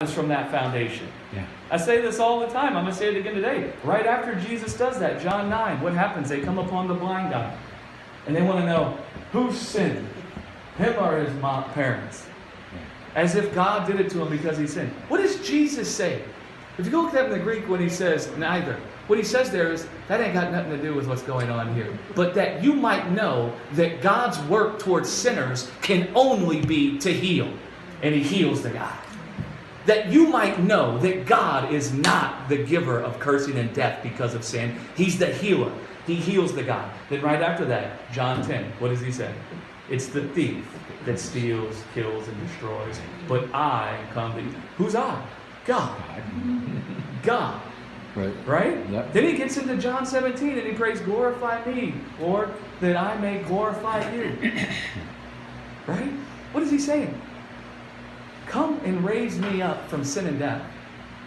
is from that foundation. Yeah. I say this all the time. I'm going to say it again today. Right after Jesus does that, John 9, what happens? They come upon the blind guy. And they want to know, who sinned? Him or his parents? As if God did it to him because he sinned. What does Jesus say? If you go look at that in the Greek when he says neither, what he says there is, that ain't got nothing to do with what's going on here. But that you might know that God's work towards sinners can only be to heal. And he heals the guy. That you might know that God is not the giver of cursing and death because of sin. He's the healer. He heals the guy. Then right after that, John 10, what does he say? It's the thief that steals, kills, and destroys. But I come to you. Who's I? God. God. Right? Yep. Then he gets into John 17 and he prays, glorify me, Lord, that I may glorify you. Right? What is he saying? Come and raise me up from sin and death.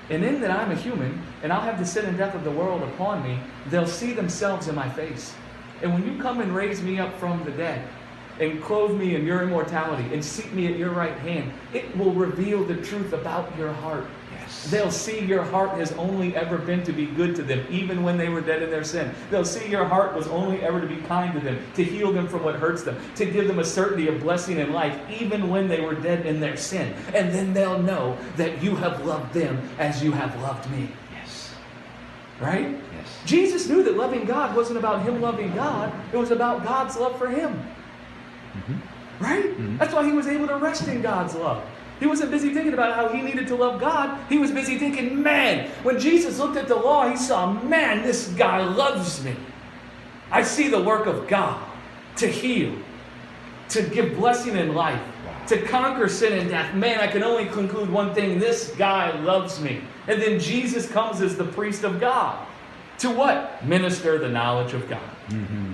And in that I'm a human, and I'll have the sin and death of the world upon me, they'll see themselves in my face. And when you come and raise me up from the dead, and clothe me in your immortality, and seat me at your right hand, it will reveal the truth about your heart. Yes. They'll see your heart has only ever been to be good to them, even when they were dead in their sin. They'll see your heart was only ever to be kind to them, to heal them from what hurts them, to give them a certainty of blessing in life, even when they were dead in their sin. And then they'll know that you have loved them as you have loved me. Yes. Right? Yes. Jesus knew that loving God wasn't about him loving God. It was about God's love for him. Mm-hmm. Right? Mm-hmm. That's why he was able to rest in God's love. He wasn't busy thinking about how he needed to love God. He was busy thinking, man, when Jesus looked at the law, he saw, man, this guy loves me. I see the work of God to heal, to give blessing in life, to conquer sin and death. Man, I can only conclude one thing. This guy loves me. And then Jesus comes as the priest of God. To what? Minister the knowledge of God. Mm-hmm.